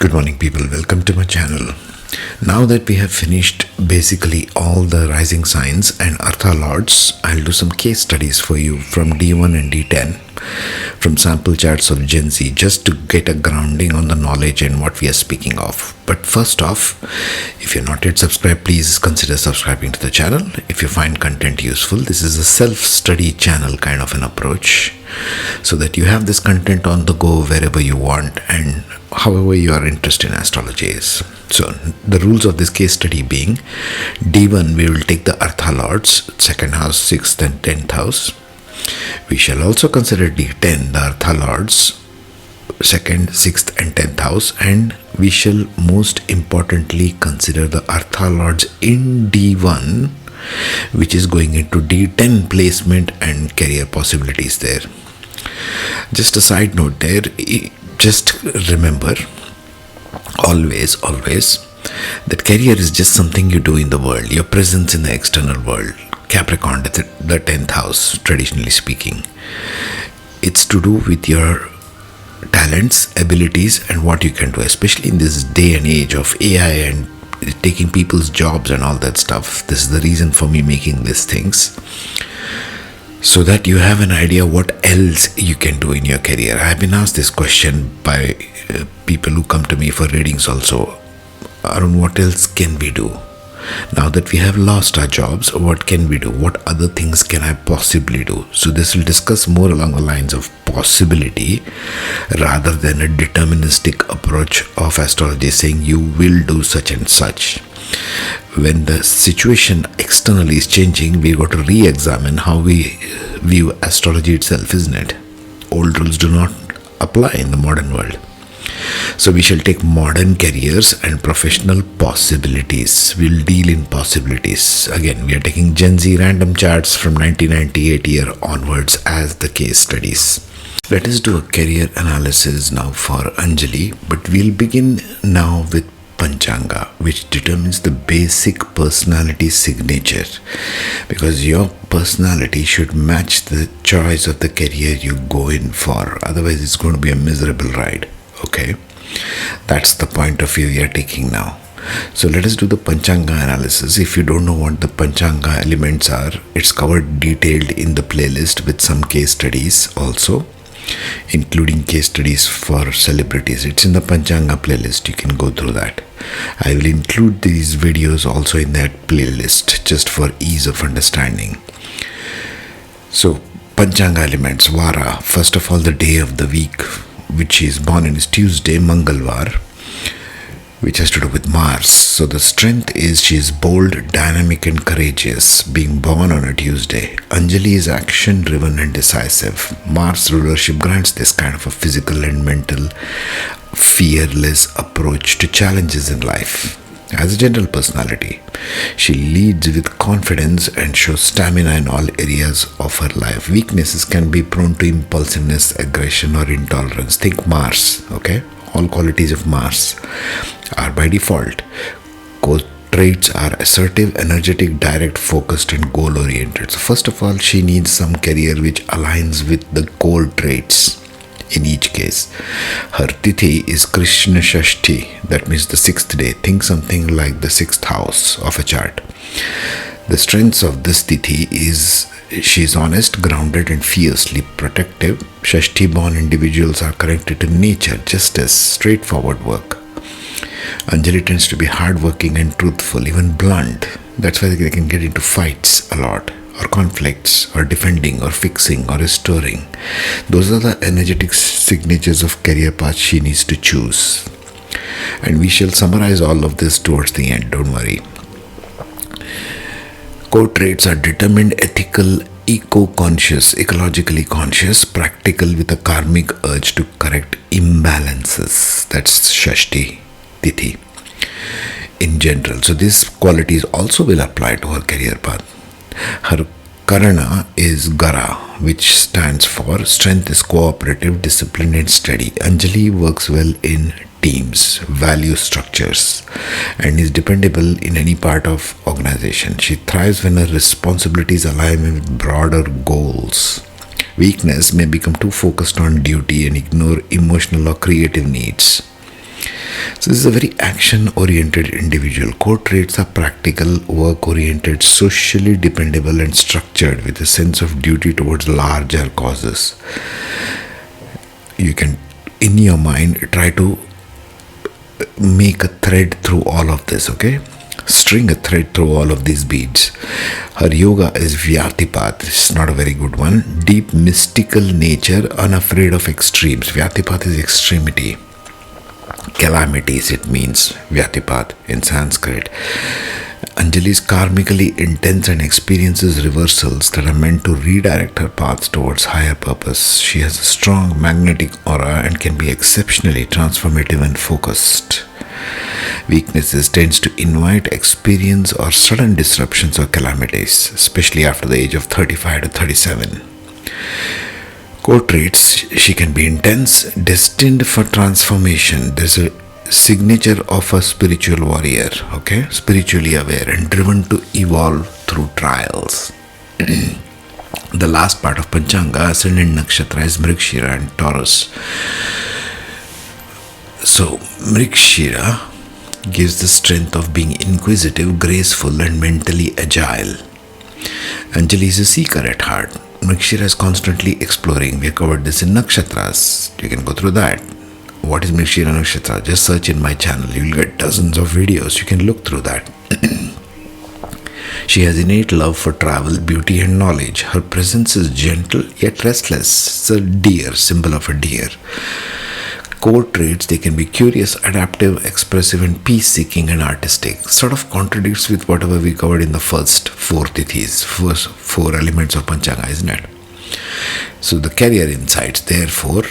Good morning, people. Welcome to my channel. Now that we have finished basically all the rising signs and Artha lords, I'll do some case studies for you from D1 and D10 from sample charts of Gen Z just to get a grounding on the knowledge and what we are speaking of. But first off, if you're not yet subscribed, please consider subscribing to the channel. If you find content useful, this is a self-study channel kind of an approach, so that you have this content on the go wherever you want and however you are interested in astrology is. So the rules of this case study being, D1 we will take the Artha lords, second house, 6th and 10th house. We shall also consider D10, the Artha lords, 2nd, 6th and 10th house, and we shall most importantly consider the Artha lords in D1, which is going into D10 placement and career possibilities there. Just a side note there, just remember always that career is just something you do in the world, your presence in the external world. Capricorn, the 10th house, traditionally speaking, it's to do with your talents, abilities and what you can do, especially in this day and age of AI and taking people's jobs and all that stuff. This is the reason for me making these things, so that you have an idea what else you can do in your career. I have been asked this question by people who come to me for readings also. Arun, what else can we do? Now that we have lost our jobs, what can we do? What other things can I possibly do? So this will discuss more along the lines of possibility rather than a deterministic approach of astrology saying you will do such and such. When the situation externally is changing, we got to re-examine how we view astrology itself, isn't it? Old rules do not apply in the modern world. So we shall take modern careers and professional possibilities. We'll deal in possibilities. Again, we are taking Gen Z random charts from 1998 year onwards as the case studies. Let us do a career analysis now for Anjali, but we'll begin now with Panchanga, which determines the basic personality signature, because your personality should match the choice of the career you go in for. Otherwise, it's going to be a miserable ride. Okay, that's the point of view we are taking now. So let us do the Panchanga analysis. If you don't know what the Panchanga elements are, it's covered detailed in the playlist with some case studies also, including case studies for celebrities. It's in the Panchanga playlist. You can go through that. I will include these videos also in that playlist just for ease of understanding. So Panchanga elements, Vara, first of all the day of the week which she is born in is Tuesday, Mangalvar, which has to do with Mars. So the strength is she is bold, dynamic and courageous, being born on a Tuesday. Anjali is action driven and decisive. Mars rulership grants this kind of a physical and mental fearless approach to challenges in life. As a general personality, she leads with confidence and shows stamina in all areas of her life. Weaknesses can be prone to impulsiveness, aggression or intolerance. Think Mars, okay? All qualities of Mars are by default. Core traits are assertive, energetic, direct, focused and goal-oriented. So first of all, she needs some career which aligns with the core traits. In each case, her Tithi is Krishna Shashti, that means the 6th day. Think something like the 6th house of a chart. The strengths of this Tithi is she is honest, grounded and fiercely protective. Shashti born individuals are connected to nature, justice, straightforward work. Anjali tends to be hardworking and truthful, even blunt. That's why they can get into fights a lot, or conflicts, or defending, or fixing, or restoring. Those are the energetic signatures of career path she needs to choose. And we shall summarize all of this towards the end, don't worry. Core traits are determined, ethical, eco-conscious, ecologically conscious, practical with a karmic urge to correct imbalances. That's Shashti Tithi in general. So these qualities also will apply to her career path. Her Karana is Gara, which stands for strength is cooperative, disciplined and steady. Anjali works well in teams, value structures and is dependable in any part of organization. She thrives when her responsibilities align with broader goals. Weakness may become too focused on duty and ignore emotional or creative needs. So this is a very action-oriented individual. Core traits are practical, work-oriented, socially dependable and structured with a sense of duty towards larger causes. You can, in your mind, try to make a thread through all of this, okay? String a thread through all of these beads. Her yoga is Vyatipata. It's not a very good one. Deep mystical nature, unafraid of extremes. Vyatipata is extremity. Calamities, it means Vyatipat in Sanskrit. Anjali is karmically intense and experiences reversals that are meant to redirect her path towards higher purpose. She has a strong magnetic aura and can be exceptionally transformative and focused. Weaknesses tends to invite experience or sudden disruptions or calamities, especially after the age of 35 to 37. Core traits: she can be intense, destined for transformation. There's a signature of a spiritual warrior, okay? Spiritually aware and driven to evolve through trials. The last part of Panchanga, ascendant nakshatra, is Mrigashira and Taurus. So, Mrigashira gives the strength of being inquisitive, graceful and mentally agile. Anjali is a seeker at heart. Mrigashira is constantly exploring. We have covered this in nakshatras. You can go through that. What is Mrigashira Nakshatra? Just search in my channel. You will get dozens of videos. You can look through that. She has innate love for travel, beauty and knowledge. Her presence is gentle yet restless. It's a deer, symbol of a deer. Core traits: they can be curious, adaptive, expressive and peace-seeking and artistic. Sort of contradicts with whatever we covered in the first four tithis, first four elements of Panchanga, isn't it? So the career insights, therefore,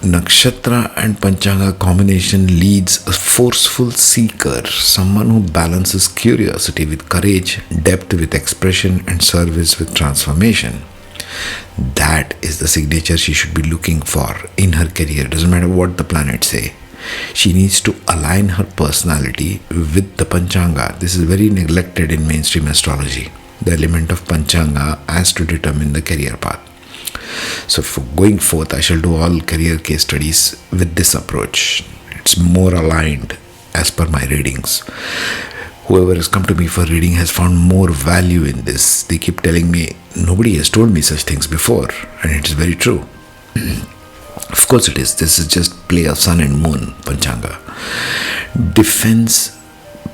Nakshatra and Panchanga combination leads a forceful seeker, someone who balances curiosity with courage, depth with expression and service with transformation. That is the signature she should be looking for in her career. Doesn't matter what the planets say. She needs to align her personality with the Panchanga. This is very neglected in mainstream astrology. The element of Panchanga as to determine the career path. So for going forth, I shall do all career case studies with this approach. It's more aligned as per my readings. Whoever has come to me for reading has found more value in this. They keep telling me, nobody has told me such things before. And it is very true. Of course it is. This is just play of sun and moon, Panchanga. Defense,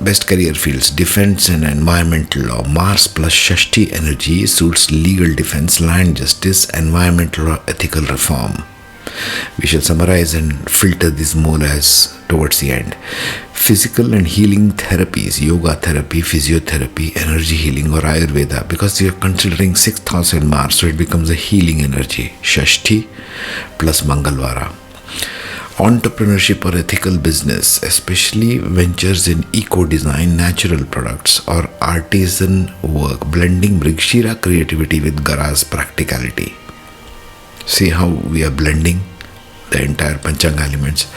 best career fields: defense and environmental law. Mars plus Shashti energy suits legal defense, land justice, environmental or ethical reform. We shall summarize and filter these molas towards the end. Physical and healing therapies: yoga therapy, physiotherapy, energy healing or Ayurveda, because you are considering 6th house and Mars, so it becomes a healing energy. Shashti plus Mangalvara. Entrepreneurship or ethical business, especially ventures in eco-design, natural products or artisan work, blending Mrigashira creativity with Gara's practicality. See how we are blending the entire Panchanga elements.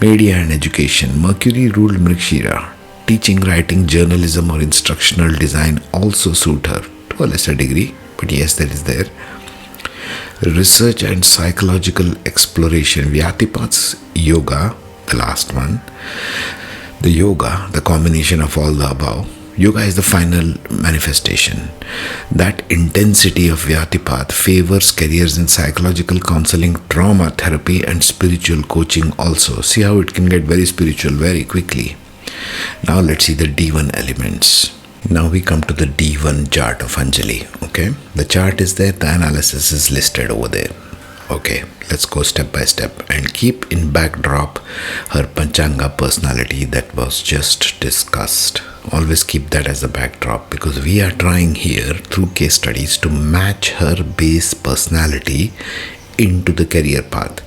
Media and education: Mercury ruled Mrigashira. Teaching, writing, journalism or instructional design also suit her to a lesser degree, but yes, that is there. Research and psychological exploration: Vyatipat's yoga, the last one. The yoga, the combination of all the above. Yoga is the final manifestation. That intensity of Vyatipat favors careers in psychological counseling, trauma therapy and spiritual coaching also. See how it can get very spiritual very quickly. Now let's see the D1 elements. Now we come to the D1 chart of Anjali. Okay, the chart is there, the analysis is listed over there. Okay, let's go step by step and keep in backdrop her Panchanga personality that was just discussed. Always keep that as a backdrop, because we are trying here through case studies to match her base personality into the career path.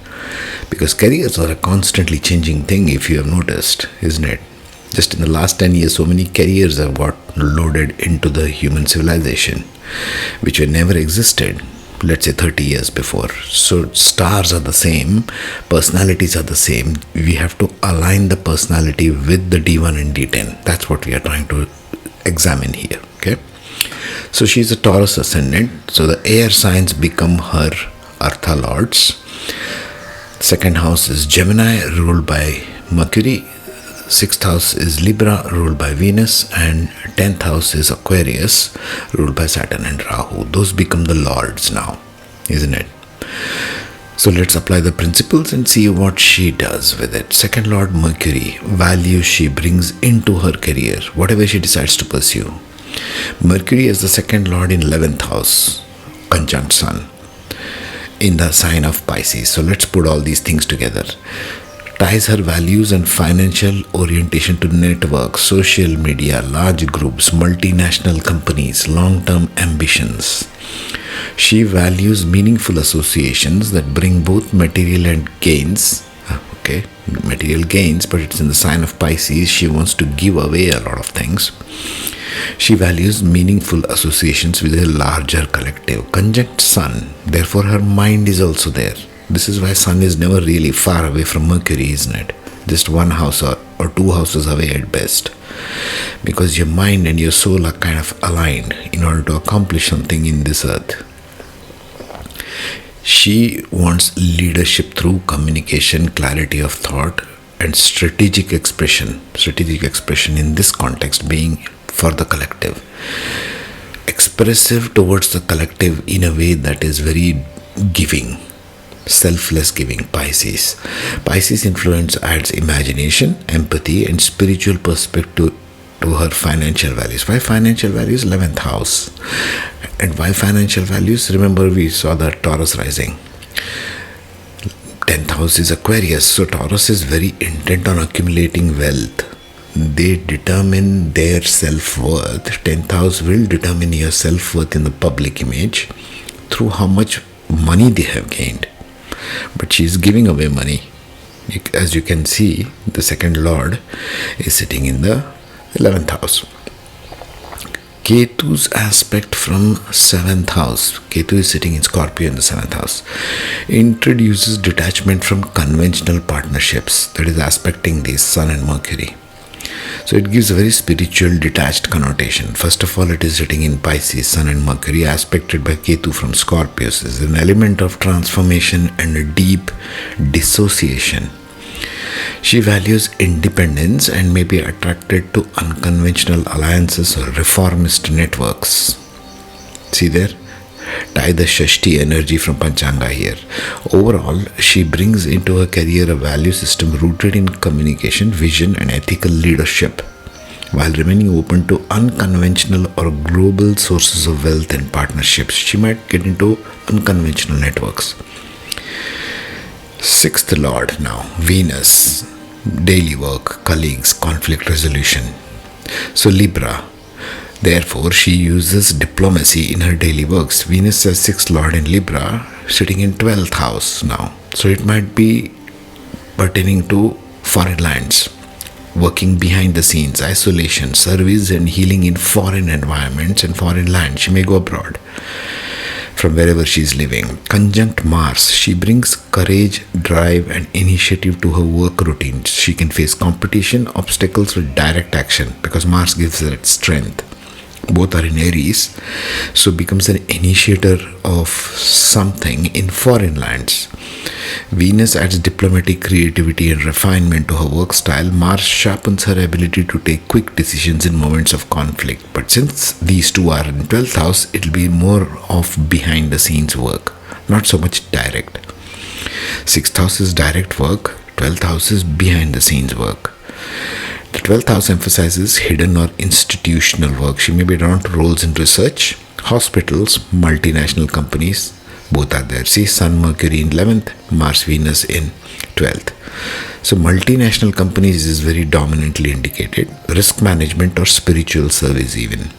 Because careers are a constantly changing thing, if you have noticed, isn't it? Just in the last 10 years, so many careers have got loaded into the human civilization, which were never existed, let's say 30 years before. So stars are the same, personalities are the same. We have to align the personality with the D1 and D10. That's what we are trying to examine here. Okay. So she's a Taurus ascendant. So the air signs become her Artha lords. Second house is Gemini, ruled by Mercury, 6th house is Libra, ruled by Venus, and 10th house is Aquarius, ruled by Saturn and Rahu. Those become the lords now, isn't it? So let's apply the principles and see what she does with it. Second lord Mercury, values she brings into her career, whatever she decides to pursue. Mercury is the second lord in 11th house, conjunct Sun, in the sign of Pisces. So let's put all these things together. Ties her values and financial orientation to networks, social media, large groups, multinational companies, long-term ambitions. She values meaningful associations that bring both material and gains. Material gains, but it's in the sign of Pisces. She wants to give away a lot of things. She values meaningful associations with a larger collective. Conjunct Sun, therefore her mind is also there. This is why Sun is never really far away from Mercury, isn't it? Just one house or two houses away at best. Because your mind and your soul are kind of aligned in order to accomplish something in this earth. She wants leadership through communication, clarity of thought, and strategic expression. Strategic expression in this context being for the collective. Expressive towards the collective in a way that is very giving. Selfless giving, Pisces. Pisces influence adds imagination, empathy, and spiritual perspective to her financial values. Why financial values? 11th house. And why financial values? Remember, we saw the Taurus rising. 10th house is Aquarius. So Taurus is very intent on accumulating wealth. They determine their self-worth. 10th house will determine your self-worth in the public image through how much money they have gained. But she is giving away money. As you can see, the second lord is sitting in the 11th house. Ketu's aspect from 7th house, Ketu is sitting in Scorpio in the 7th house, introduces detachment from conventional partnerships, that is aspecting the Sun and Mercury. So it gives a very spiritual, detached connotation. First of all, it is sitting in Pisces, Sun and Mercury, aspected by Ketu from Scorpio. So is an element of transformation and a deep dissociation. She values independence and may be attracted to unconventional alliances or reformist networks. See there? Tie the Shashti energy from Panchanga here. Overall, she brings into her career a value system rooted in communication, vision, and ethical leadership, while remaining open to unconventional or global sources of wealth and partnerships. She might get into unconventional networks. Sixth lord now, Venus, daily work, colleagues, conflict resolution. So Libra, therefore she uses diplomacy in her daily works. Venus as sixth lord in Libra, sitting in 12th house now. So it might be pertaining to foreign lands, working behind the scenes, isolation, service and healing in foreign environments and foreign lands. She may go abroad from wherever she is living. Conjunct Mars, she brings courage, drive and initiative to her work routines. She can face competition, obstacles with direct action because Mars gives her strength. Both are in Aries, so becomes an initiator of something in foreign lands. Venus adds diplomatic creativity and refinement to her work style. Mars sharpens her ability to take quick decisions in moments of conflict. But since these two are in 12th house, it will be more of behind the scenes work, not so much direct. 6th house is direct work, 12th house is behind the scenes work. The 12th house emphasizes hidden or institutional work. She may be drawn to roles in research, hospitals, multinational companies. Both are there. See, Sun, Mercury in 11th, Mars, Venus in 12th. So multinational companies is very dominantly indicated. Risk management or spiritual service even.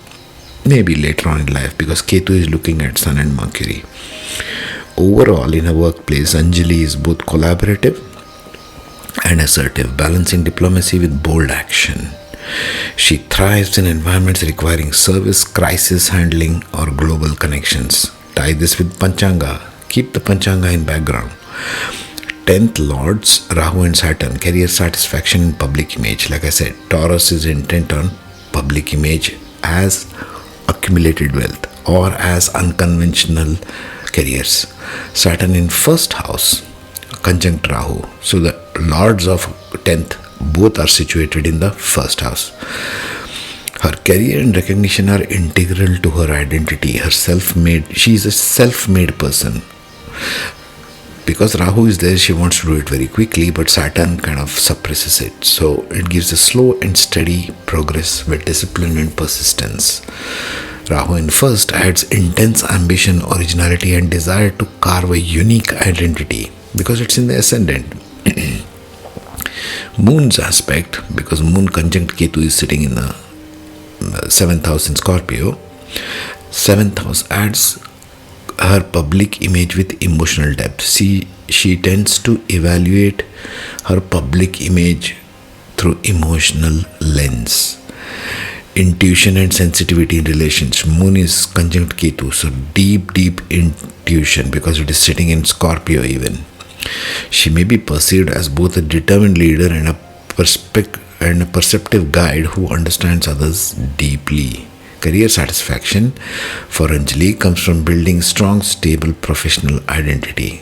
Maybe later on in life because Ketu is looking at Sun and Mercury. Overall, in her workplace, Anjali is both collaborative and assertive, balancing diplomacy with bold action. She thrives in environments requiring service, crisis handling, or global connections. Tie this with Panchanga. Keep the Panchanga in background. 10th lords, Rahu and Saturn, career satisfaction in public image. Like I said, Taurus is intent on public image as accumulated wealth or as unconventional careers. Saturn in first house, conjunct Rahu. So the lords of 10th Both are situated in the first house. Her career and recognition are integral to her identity. She is a self-made person. Because Rahu is there, she wants to do it very quickly, but Saturn kind of suppresses it. So it gives a slow and steady progress with discipline and persistence. Rahu in first adds intense ambition, originality, and desire to carve a unique identity because it's in the ascendant. Moon's aspect, because Moon conjunct Ketu is sitting in the 7th house in Scorpio, 7th house adds her public image with emotional depth. She tends to evaluate her public image through emotional lens. Intuition and sensitivity in relations. Moon is conjunct Ketu, so deep intuition because it is sitting in Scorpio even. She may be perceived as both a determined leader and a perceptive guide who understands others deeply. Career satisfaction for Anjali comes from building strong, stable professional identity.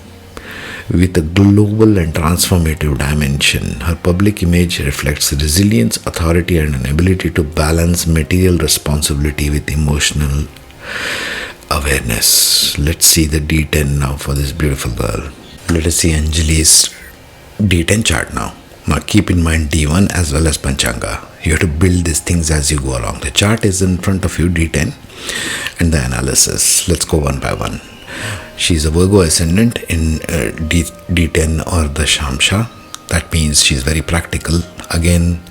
With a global and transformative dimension, her public image reflects resilience, authority, and an ability to balance material responsibility with emotional awareness. Let's see the D10 now for this beautiful girl. Let us see Anjali's D10 chart now. Now keep in mind D1 as well as Panchanga. You have to build these things as you go along. The chart is in front of you, D10, and the analysis. Let's go one by one. She's a Virgo ascendant in D10 or the Shamsha. That means she's very practical. Again,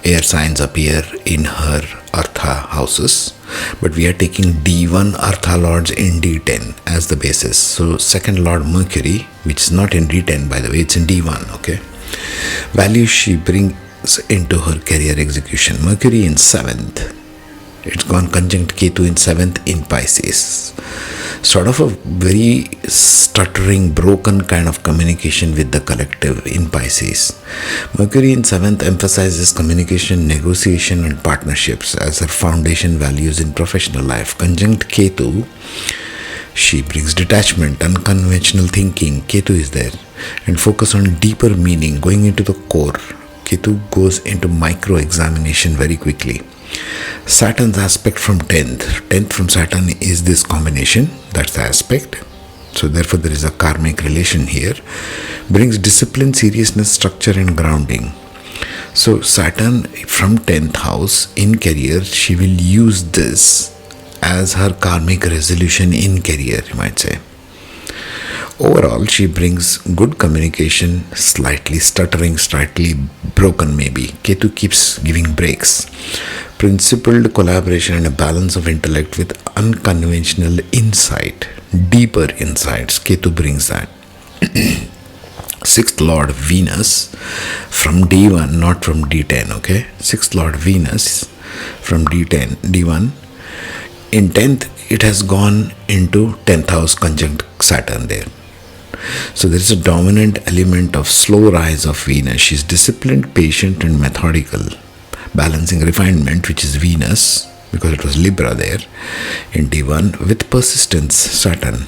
air signs appear in her Artha houses. But we are taking D1 Artha lords in D10 as the basis. So second lord Mercury, which is not in D10 by the way, it's in D1, okay? Values she brings into her career execution. Mercury in 7th. It's gone conjunct Ketu in 7th in Pisces. Sort of a very stuttering, broken kind of communication with the collective in Pisces. Mercury in 7th emphasizes communication, negotiation and partnerships as her foundation values in professional life. Conjunct Ketu, she brings detachment, unconventional thinking. Ketu is there. And focus on deeper meaning, going into the core. Ketu goes into micro-examination very quickly. Saturn's aspect from 10th. 10th from Saturn is this combination. That's the aspect. So therefore there is a karmic relation here. Brings discipline, seriousness, structure and grounding. So Saturn from 10th house in career, she will use this as her karmic resolution in career, you might say. Overall, she brings good communication, slightly stuttering, slightly broken maybe. Ketu keeps giving breaks. Principled collaboration and a balance of intellect with unconventional insight, deeper insights. Ketu brings that. 6th Lord Venus from D1, not from D10, okay? 6th Lord Venus from D10, D1. In 10th, it has gone into 10th house conjunct Saturn there. So there is a dominant element of slow rise of Venus. She is disciplined, patient and methodical. Balancing refinement, which is Venus, because it was Libra there in D1, with persistence, Saturn.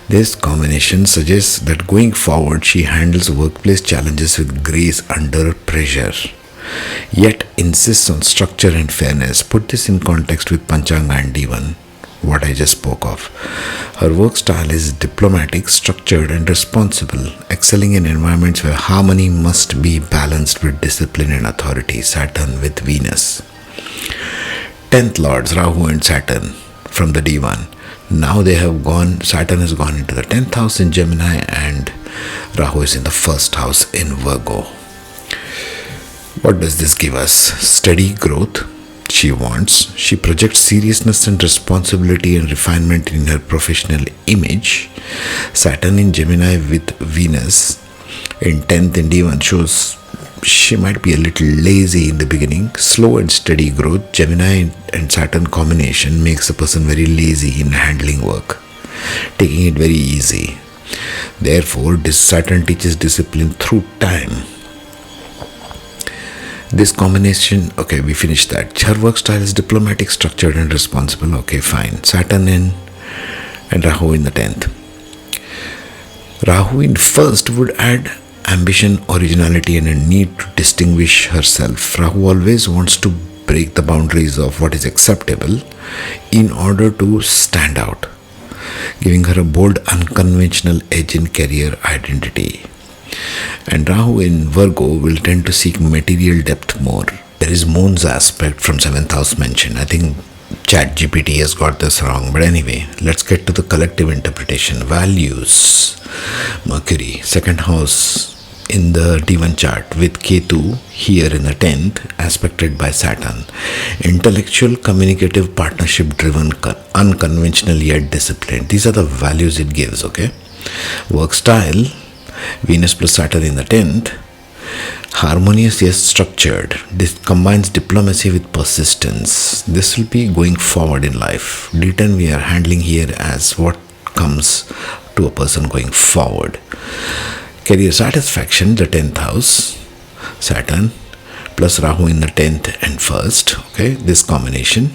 This combination suggests that going forward, she handles workplace challenges with grace under pressure, yet insists on structure and fairness. Put this in context with Panchanga and D1, what I just spoke of. Her work style is diplomatic, structured and responsible, excelling in environments where harmony must be balanced with discipline and authority. Saturn with Venus. 10th Lords, Rahu and Saturn from the D1. Now they have gone, Saturn has gone into the 10th house in Gemini and Rahu is in the 1st house in Virgo. What does this give us? Steady growth. She projects seriousness and responsibility and refinement in her professional image. Saturn in Gemini with Venus in 10th in D1 shows she might be a little lazy in the beginning. Slow and steady growth. Gemini and Saturn combination makes a person very lazy in handling work, taking it very easy. Therefore, Saturn teaches discipline through time. This combination, okay, we finished that. Her work style is diplomatic, structured and responsible. Okay, fine. Saturn in and Rahu in the 10th. Rahu in 1st would add ambition, originality, and a need to distinguish herself. Rahu always wants to break the boundaries of what is acceptable in order to stand out, giving her a bold, unconventional edge in career identity. And Rahu in Virgo will tend to seek material depth more. There is Moon's aspect from 7th house mentioned. I think ChatGPT has got this wrong. But anyway, let's get to the collective interpretation. Values. Mercury, 2nd house in the D1 chart with Ketu here in the 10th, aspected by Saturn. Intellectual, communicative, partnership driven, unconventional yet disciplined. These are the values it gives, okay? Work style, Venus plus Saturn in the 10th. Harmonious yet structured. This combines diplomacy with persistence. This will be going forward in life. D10 we are handling here as what comes to a person going forward. Career satisfaction, the 10th house, Saturn plus Rahu in the 10th and 1st. Okay, this combination.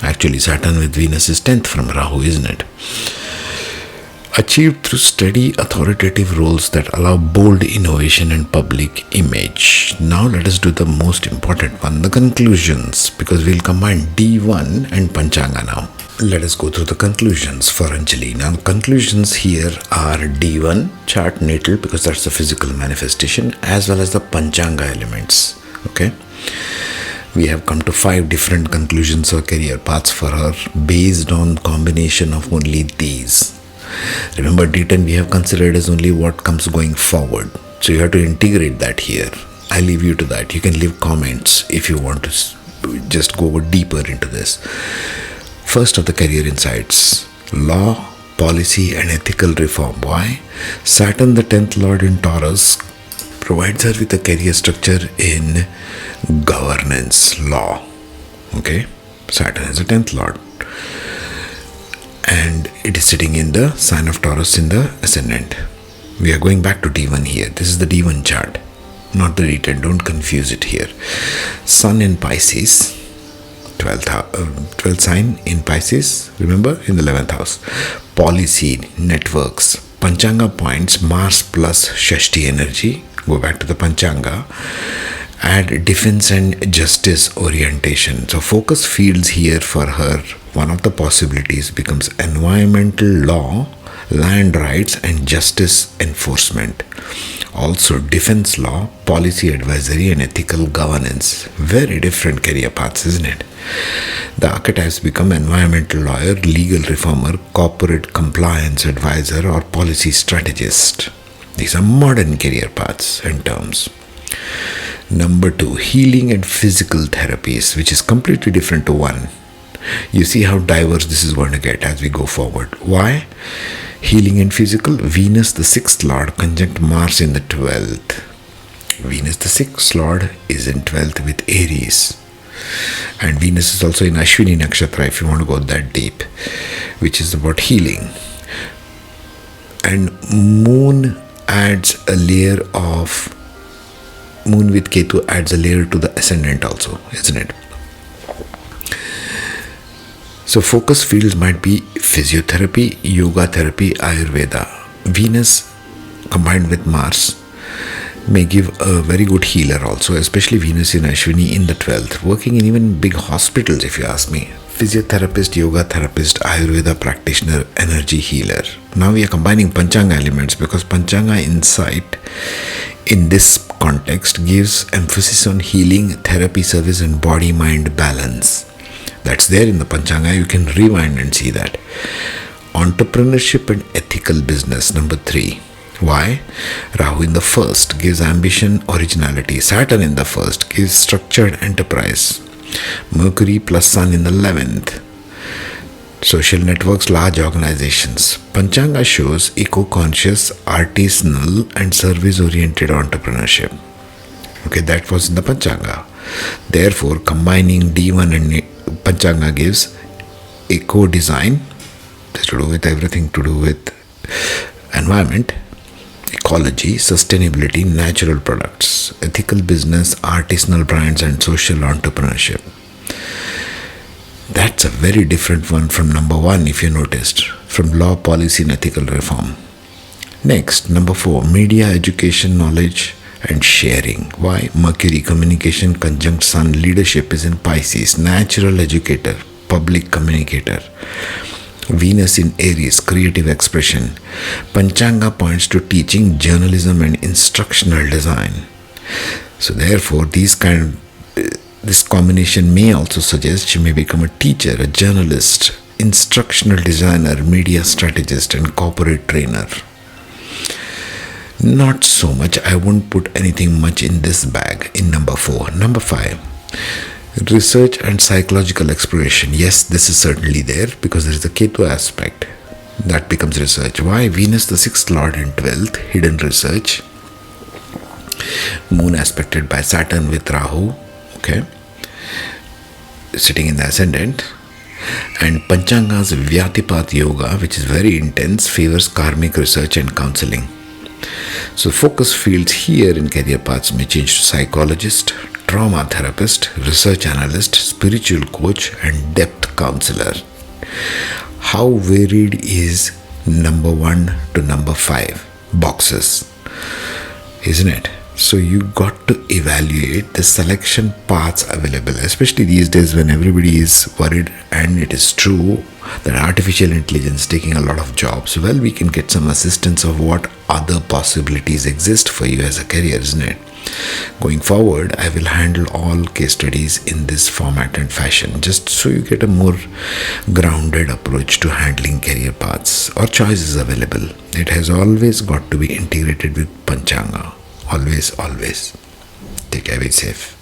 Actually, Saturn with Venus is 10th from Rahu, isn't it? Achieved through steady, authoritative roles that allow bold innovation and public image. Now let us do the most important one, the conclusions, because we'll combine D1 and Panchanga now. Let us go through the conclusions for Anjali. Now, the conclusions here are D1 chart natal, because that's the physical manifestation, as well as the Panchanga elements. Okay, we have come to 5 different conclusions or career paths for her based on combination of only these. Remember, D10 we have considered as only what comes going forward, so you have to integrate that here. I leave you to that. You can leave comments if you want to just go deeper into this. First of the career insights, law, policy and ethical reform. Why? Saturn, the 10th lord in Taurus, provides her with a career structure in governance, law. Okay, Saturn is the 10th lord. And it is sitting in the sign of Taurus in the ascendant. We are going back to D1 here. This is the D1 chart, not the D10. Don't confuse it here. Sun in Pisces, 12th sign in Pisces, remember, in the 11th house. Policy, networks, Panchanga points, Mars plus Shashti energy. Go back to the Panchanga. Add defense and justice orientation. So focus fields here for her. One of the possibilities becomes environmental law, land rights and justice enforcement. Also defense law, policy advisory and ethical governance. Very different career paths, isn't it? The archetypes become environmental lawyer, legal reformer, corporate compliance advisor or policy strategist. These are modern career paths and terms. Number 2, healing and physical therapies, which is completely different to 1. You see how diverse this is going to get as we go forward. Why? Healing and physical, Venus the 6th lord conjunct Mars in the 12th. Venus the 6th lord is in 12th with Aries. And Venus is also in Ashwini Nakshatra if you want to go that deep, which is about healing. And Moon adds a layer of, Moon with Ketu adds a layer to the ascendant also, isn't it? So focus fields might be physiotherapy, yoga therapy, Ayurveda. Venus combined with Mars may give a very good healer also, especially Venus in Ashwini in the 12th, working in even big hospitals if you ask me. Physiotherapist, yoga therapist, Ayurveda practitioner, energy healer. Now we are combining Panchanga elements because Panchanga insight in this context gives emphasis on healing, therapy service and body-mind balance. That's there in the Panchanga. You can rewind and see that. Entrepreneurship and ethical business, number 3. Why? Rahu in the 1st gives ambition, originality. Saturn in the 1st gives structured enterprise. Mercury plus Sun in the 11th. Social networks, large organizations. Panchanga shows eco-conscious, artisanal and service-oriented entrepreneurship. Okay, that was in the Panchanga. Therefore, combining D1 and Panchanga gives eco-design. This to do with everything to do with environment, ecology, sustainability, natural products, ethical business, artisanal brands and social entrepreneurship. That's a very different one from number 1 if you noticed, from law, policy and ethical reform. Next, number 4, media, education, knowledge and sharing. Why? Mercury, communication conjunct Sun, leadership is in Pisces, natural educator, public communicator. Venus in Aries, creative expression. Panchanga points to teaching, journalism and instructional design. So therefore, this combination may also suggest she may become a teacher, a journalist, instructional designer, media strategist and corporate trainer. Not so much. I won't put anything much in this bag in number 4. Number 5, research and psychological exploration. Yes, this is certainly there because there is the Ketu aspect. That becomes research. Why? Venus, the 6th lord in 12th, hidden research. Moon aspected by Saturn with Rahu, okay, sitting in the ascendant. And Panchanga's Vyatipata Yoga, which is very intense, favors karmic research and counseling. So focus fields here in career paths may change to psychologist, trauma therapist, research analyst, spiritual coach and depth counselor. How varied is number 1 to number 5 boxes, isn't it? So you got to evaluate the selection paths available, especially these days when everybody is worried, and it is true that artificial intelligence is taking a lot of jobs. Well, we can get some assistance of what other possibilities exist for you as a career, isn't it? Going forward, I will handle all case studies in this format and fashion, just so you get a more grounded approach to handling career paths or choices available. It has always got to be integrated with Panchanga. Always, always. Take care, be safe.